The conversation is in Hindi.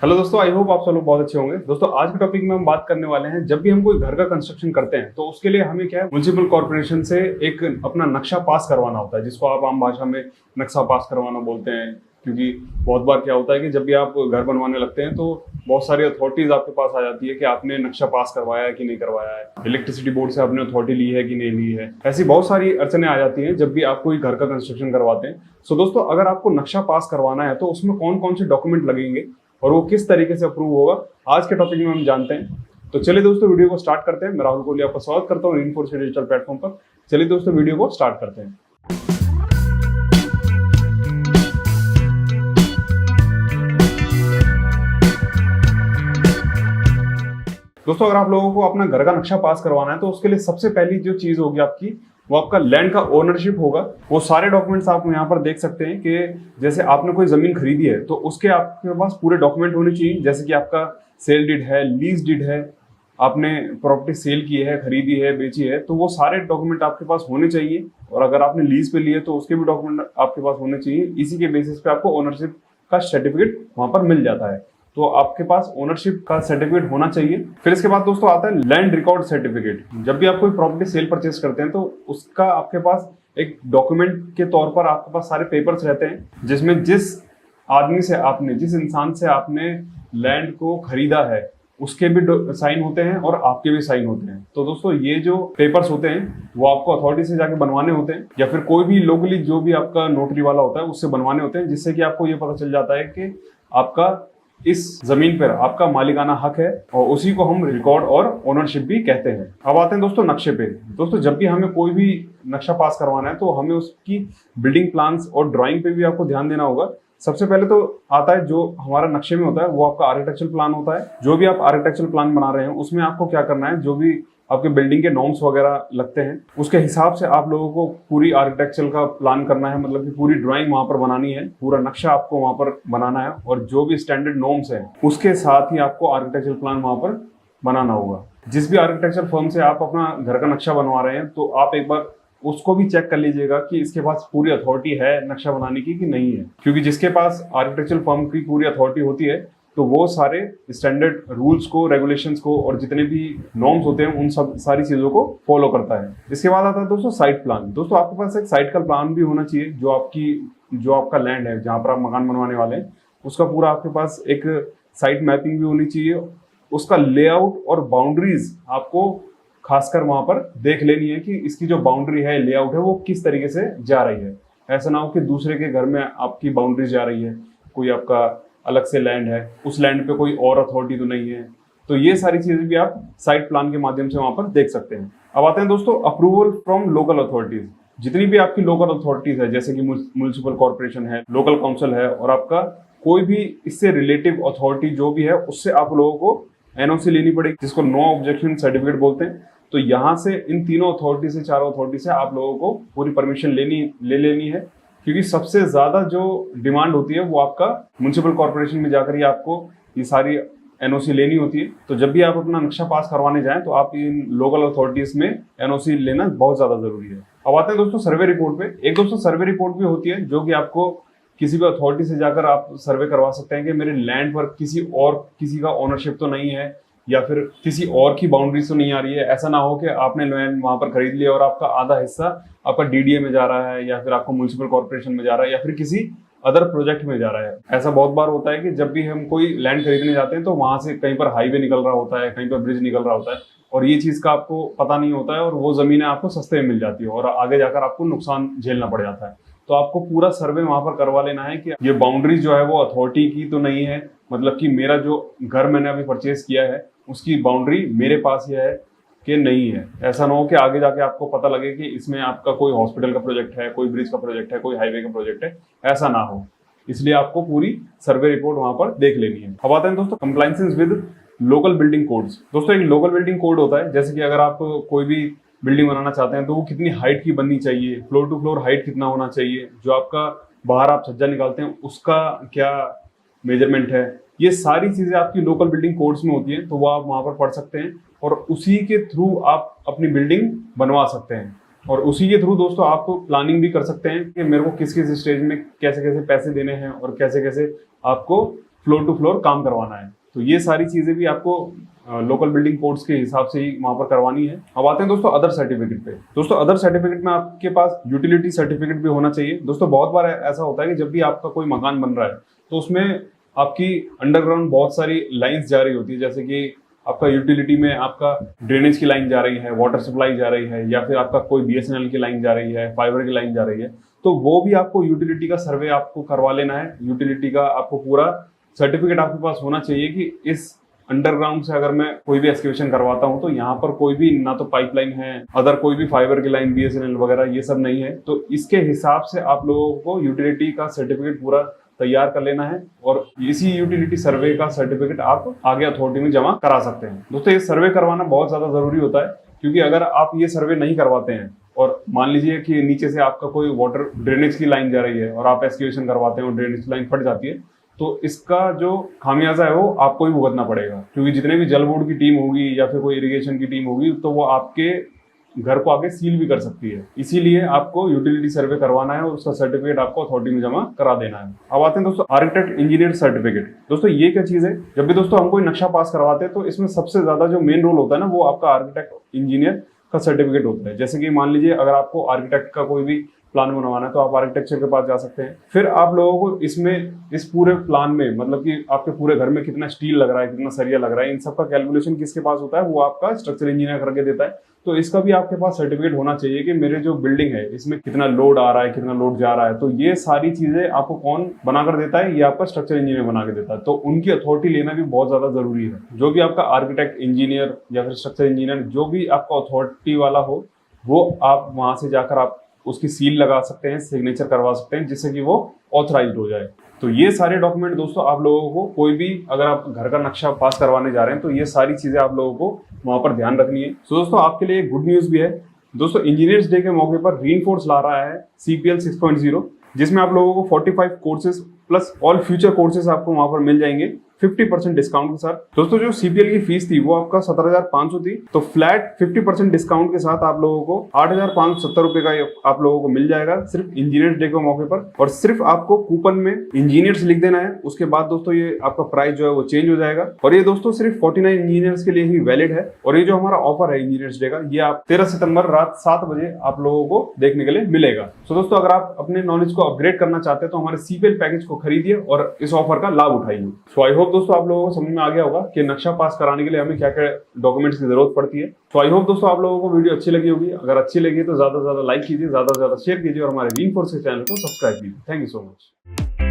हेलो दोस्तों, आई होप आप सब लोग बहुत अच्छे होंगे। दोस्तों आज के टॉपिक में हम बात करने वाले हैं, जब भी हम कोई घर का कंस्ट्रक्शन करते हैं तो उसके लिए हमें क्या है, म्युनिसिपल कॉर्पोरेशन से एक अपना नक्शा पास करवाना होता है, जिसको आप आम भाषा में नक्शा पास करवाना बोलते हैं। क्योंकि बहुत बार क्या होता है कि जब भी आप घर बनवाने लगते हैं तो बहुत सारी अथॉरिटीज आपके पास आ जाती है कि आपने नक्शा पास करवाया है कि नहीं करवाया है, इलेक्ट्रिसिटी बोर्ड से आपने अथॉरिटी ली है कि नहीं ली है। ऐसी बहुत सारी अड़चने आ जाती हैं जब भी आप कोई घर का कंस्ट्रक्शन करवाते हैं। सो दोस्तों, अगर आपको नक्शा पास करवाना है तो उसमें कौन कौन से डॉक्यूमेंट लगेंगे और वो किस तरीके से अप्रूव होगा, आज के टॉपिक में हम जानते हैं। तो चलिए दोस्तों, वीडियो को स्टार्ट करते हैं। मैं राहुल कोहली आपका स्वागत करता हूँ इन4सी डिजिटल प्लेटफॉर्म पर। चलिए दोस्तों, वीडियो को स्टार्ट करते हैं। दोस्तों, अगर आप लोगों को अपना घर का नक्शा पास करवाना है तो उसके लिए सबसे पहली जो चीज होगी आपकी, वो आपका लैंड का ओनरशिप होगा। वो सारे डॉक्यूमेंट्स आप यहाँ पर देख सकते हैं कि जैसे आपने कोई जमीन खरीदी है तो उसके आपके पास पूरे डॉक्यूमेंट होने चाहिए, जैसे कि आपका सेल डीड है, लीज डीड है, आपने प्रॉपर्टी सेल की है, खरीदी है, बेची है, तो वो सारे डॉक्यूमेंट आपके पास होने चाहिए। और अगर आपने लीज पे लिए तो उसके भी डॉक्यूमेंट आपके पास होने चाहिए। इसी के बेसिस पे आपको ओनरशिप का सर्टिफिकेट वहां पर मिल जाता है। तो आपके पास ओनरशिप का सर्टिफिकेट होना चाहिए। फिर इसके बाद दोस्तों आता है लैंड रिकॉर्ड सर्टिफिकेट। जब भी आप कोई प्रॉपर्टी सेल परचेस करते हैं तो उसका आपके पास एक डॉक्यूमेंट के तौर पर आपके पास सारे पेपर्स रहते हैं, जिसमें जिस आदमी से आपने, जिस इंसान से आपने लैंड को खरीदा है उसके भी साइन होते हैं और आपके भी साइन होते हैं। तो दोस्तों, ये जो पेपर्स होते हैं वो आपको अथॉरिटी से जाके बनवाने होते हैं, या फिर कोई भी लोकली जो भी आपका नोटरी वाला होता है उससे बनवाने होते हैं, जिससे कि आपको ये पता चल जाता है कि आपका इस जमीन पर आपका मालिकाना हक है, और उसी को हम रिकॉर्ड और ओनरशिप भी कहते हैं। अब आते हैं दोस्तों नक्शे पे। दोस्तों, जब भी हमें कोई भी नक्शा पास करवाना है तो हमें उसकी बिल्डिंग प्लान्स और ड्राइंग पे भी आपको ध्यान देना होगा। सबसे पहले तो आता है जो हमारा नक्शे में होता है वो आपका आर्किटेक्चरल प्लान होता है। जो भी आप आर्किटेक्चरल प्लान बना रहे हैं उसमें आपको क्या करना है, जो भी आपके बिल्डिंग के नॉर्म्स वगैरह लगते हैं उसके हिसाब से आप लोगों को पूरी आर्किटेक्चर का प्लान करना है, मतलब कि पूरी ड्राइंग वहां पर बनानी है, पूरा नक्शा आपको वहां पर बनाना है, और जो भी स्टैंडर्ड नॉर्म्स है उसके साथ ही आपको आर्किटेक्चर प्लान वहां पर बनाना होगा। जिस भी आर्किटेक्चर फर्म से आप अपना घर का नक्शा बनवा रहे हैं तो आप एक बार उसको भी चेक कर लीजिएगा कि इसके पास पूरी अथॉरिटी है नक्शा बनाने की कि नहीं है। क्योंकि जिसके पास आर्किटेक्चर फर्म की पूरी अथॉरिटी होती है तो वो सारे स्टैंडर्ड रूल्स को, रेगुलेशंस को और जितने भी नॉर्म्स होते हैं उन सब सारी चीजों को फॉलो करता है। इसके बाद आता है दोस्तों साइट प्लान। दोस्तों, आपके पास एक साइट का प्लान भी होना चाहिए। जो आपका लैंड है जहां पर आप मकान बनवाने वाले हैं उसका पूरा आपके पास एक साइट मैपिंग भी होनी चाहिए। उसका लेआउट और बाउंड्रीज आपको खासकर वहां पर देख लेनी है कि इसकी जो बाउंड्री है, लेआउट है, वो किस तरीके से जा रही है। ऐसा ना हो कि दूसरे के घर में आपकी बाउंड्री जा रही है, कोई आपका अलग से लैंड है, उस लैंड पे कोई और अथॉरिटी तो नहीं है। तो ये सारी चीजें भी आप साइट प्लान के माध्यम से वहां पर देख सकते हैं। अब आते हैं दोस्तों अप्रूवल फ्रॉम लोकल अथॉरिटीज। जितनी भी आपकी लोकल अथॉरिटीज है, जैसे कि म्युनिसिपल कॉर्पोरेशन है, लोकल काउंसिल है, और आपका कोई भी इससे रिलेटिव अथॉरिटी जो भी है, उससे आप लोगों को एनओसी लेनी पड़ेगी, जिसको नो ऑब्जेक्शन सर्टिफिकेट बोलते हैं। तो यहाँ से इन तीनों अथॉरिटी से, चारों अथॉरिटी से आप लोगों को पूरी परमिशन ले लेनी है। क्योंकि सबसे ज्यादा जो डिमांड होती है वो आपका म्युनिसिपल कॉर्पोरेशन में जाकर ही आपको ये सारी एनओसी लेनी होती है। तो जब भी आप अपना नक्शा पास करवाने जाएं तो आप इन लोकल अथॉरिटीज में एनओसी लेना बहुत ज्यादा जरूरी है। अब आते हैं दोस्तों सर्वे रिपोर्ट पे। एक दोस्तों सर्वे रिपोर्ट भी होती है जो कि आपको किसी भी अथॉरिटी से जाकर आप सर्वे करवा सकते हैं कि मेरे लैंड पर किसी का ओनरशिप तो नहीं है, या फिर किसी और की बाउंड्रीज तो नहीं आ रही है। ऐसा ना हो कि आपने लैंड वहां पर खरीद लिया और आपका आधा हिस्सा आपका डीडीए में जा रहा है, या फिर आपको म्युनिसिपल कॉर्पोरेशन में जा रहा है, या फिर किसी अदर प्रोजेक्ट में जा रहा है। ऐसा बहुत बार होता है कि जब भी हम कोई लैंड खरीदने जाते हैं तो वहां से कहीं पर हाईवे निकल रहा होता है, कहीं पर ब्रिज निकल रहा होता है, और ये चीज का आपको पता नहीं होता है, और वो जमीनें आपको सस्ते में मिल जाती है और आगे जाकर आपको नुकसान झेलना पड़ जाता है। तो आपको पूरा सर्वे वहां पर करवा लेना है कि ये बाउंड्री जो है वो अथॉरिटी की तो नहीं है, मतलब कि मेरा जो घर मैंने अभी परचेज किया है उसकी बाउंड्री मेरे पास ही है कि नहीं है। ऐसा ना हो कि आगे जाके आपको पता लगे कि इसमें आपका कोई हॉस्पिटल का प्रोजेक्ट है, कोई ब्रिज का प्रोजेक्ट है, कोई हाईवे का प्रोजेक्ट है। ऐसा ना हो, इसलिए आपको पूरी सर्वे रिपोर्ट वहां पर देख लेनी है। अब आते हैं दोस्तों compliances with local building codes. दोस्तों, एक लोकल बिल्डिंग कोड होता है, जैसे कि अगर आप कोई भी बिल्डिंग बनाना चाहते हैं तो वो कितनी हाइट की बननी चाहिए, फ्लोर टू फ्लोर हाइट कितना होना चाहिए, जो आपका बाहर आप छज्जा निकालते हैं उसका क्या मेजरमेंट है, ये सारी चीजें आपकी लोकल बिल्डिंग कोड्स में होती है। तो वो आप वहां पर पढ़ सकते हैं और उसी के थ्रू आप अपनी बिल्डिंग बनवा सकते हैं। और उसी के थ्रू दोस्तों आप प्लानिंग भी कर सकते हैं कि मेरे को किस किस स्टेज में कैसे कैसे पैसे देने हैं और कैसे कैसे आपको फ्लोर टू फ्लोर काम करवाना है। तो ये सारी चीजें भी आपको लोकल बिल्डिंग कोड्स के हिसाब से ही वहां पर करवानी है। अब आते हैं दोस्तों अदर सर्टिफिकेट पे। दोस्तों अदर सर्टिफिकेट में आपके पास यूटिलिटी सर्टिफिकेट भी होना चाहिए। दोस्तों बहुत बार ऐसा होता है कि जब भी आपका कोई मकान बन रहा है तो उसमें आपकी अंडरग्राउंड बहुत सारी लाइंस जा रही होती है, जैसे कि आपका यूटिलिटी में आपका ड्रेनेज की लाइन जा रही है, वाटर सप्लाई जा रही है, या फिर आपका कोई बीएसएनएल की लाइन जा रही है, फाइबर की लाइन जा रही है। तो वो भी आपको यूटिलिटी का सर्वे आपको करवा लेना है। यूटिलिटी का आपको पूरा सर्टिफिकेट आपके पास होना चाहिए कि इस अंडरग्राउंड से अगर मैं कोई भी एक्सकेवेशन करवाता हूं तो यहाँ पर कोई भी ना तो पाइपलाइन है, अदर कोई भी फाइबर की लाइन, बीएसएनएल वगैरह ये सब नहीं है। तो इसके हिसाब से आप लोगों को यूटिलिटी का सर्टिफिकेट पूरा तैयार कर लेना है और इसी यूटिलिटी सर्वे का सर्टिफिकेट आप आगे अथॉरिटी में जमा करा सकते हैं। दोस्तों ये सर्वे करवाना बहुत ज्यादा जरूरी होता है, क्योंकि अगर आप ये सर्वे नहीं करवाते हैं और मान लीजिए कि नीचे से आपका कोई वाटर ड्रेनेज की लाइन जा रही है और आप एक्सकेवेशन करवाते हैं और ड्रेनेज की लाइन फट जाती है, तो इसका जो खामियाजा है वो आपको ही भुगतना पड़ेगा। क्योंकि जितने भी जल बोर्ड की टीम होगी या फिर कोई इरिगेशन की टीम होगी तो वो आपके घर को आगे सील भी कर सकती है। इसीलिए आपको यूटिलिटी सर्वे करवाना है और उसका सर्टिफिकेट आपको अथॉरिटी में जमा करा देना है। अब आते हैं दोस्तों आर्किटेक्ट इंजीनियर सर्टिफिकेट। दोस्तों ये क्या चीज है? जब भी दोस्तों हम कोई नक्शा पास करवाते हैं तो इसमें सबसे ज्यादा जो मेन रोल होता है ना वो आपका आर्किटेक्ट इंजीनियर का सर्टिफिकेट होता है। जैसे कि मान लीजिए अगर आपको आर्किटेक्ट का कोई भी प्लान बनवाना है तो आप आर्किटेक्चर के पास जा सकते हैं। फिर आप लोगों को इसमें इस पूरे प्लान में मतलब कि आपके पूरे घर में कितना स्टील लग रहा है, कितना सरिया लग रहा है, इन सब का कैलकुलेशन किसके पास होता है? वो आपका स्ट्रक्चर इंजीनियर करके देता है। तो इसका भी आपके पास सर्टिफिकेट होना चाहिए कि मेरे जो बिल्डिंग है इसमें कितना लोड आ रहा है, कितना लोड जा रहा है। तो ये सारी चीजें आपको कौन बनाकर देता है? ये आपका स्ट्रक्चर इंजीनियर बना के देता है। तो उनकी अथॉरिटी लेना भी बहुत ज्यादा जरूरी है। जो भी आपका आर्किटेक्ट इंजीनियर या फिर स्ट्रक्चर इंजीनियर जो भी आपका अथॉरिटी वाला हो, वो आप वहां से जाकर आप उसकी सील लगा सकते हैं, सिग्नेचर करवा सकते हैं, जिससे कि वो ऑथराइज्ड हो जाए। तो ये सारे डॉक्यूमेंट दोस्तों आप लोगों को कोई भी अगर आप घर का नक्शा पास करवाने जा रहे हैं तो ये सारी चीजें आप लोगों को वहां पर ध्यान रखनी है। तो दोस्तों आपके लिए गुड न्यूज भी है। दोस्तों इंजीनियर्स डे के मौके पर रीइंफोर्स ला रहा है CPL 6.0, जिसमें आप लोगों को 45 courses plus all future courses आपको वहां पर मिल जाएंगे 50% डिस्काउंट के साथ। दोस्तों जो CPL की फीस थी वो आपका 17,500 थी, तो फ्लैट 50% डिस्काउंट के साथ आप लोगों को 8,570 रुपए का आप लोगों को मिल जाएगा सिर्फ इंजीनियर्स डे के मौके पर। और सिर्फ आपको कूपन में इंजीनियर्स लिख देना है। उसके बाद दोस्तों ये आपका प्राइस जो है वो चेंज हो जाएगा। और ये दोस्तों सिर्फ 49 इंजीनियर्स के लिए ही वैलिड है। और ये जो हमारा ऑफर है इंजीनियर्स डे का, ये आप 13 सितंबर रात 7 बजे आप लोगों को देखने के लिए मिलेगा। तो दोस्तों अगर आप अपने नॉलेज को अपग्रेड करना चाहते हैं तो हमारे CPL पैकेज को खरीदिए और इस ऑफर का लाभ उठाइए। सो आई होप दोस्तों आप लोगों को समझ में आ गया होगा कि नक्शा पास कराने के लिए हमें क्या क्या डॉक्यूमेंट्स की जरूरत पड़ती है। तो आई होप दोस्तों आप लोगों को वीडियो अच्छी लगी होगी। अगर अच्छी लगी तो ज्यादा से ज्यादा लाइक कीजिए, ज्यादा से ज्यादा शेयर कीजिए और हमारे रीइंफोर्स के चैनल को सब्सक्राइब कीजिए। Thank you so much.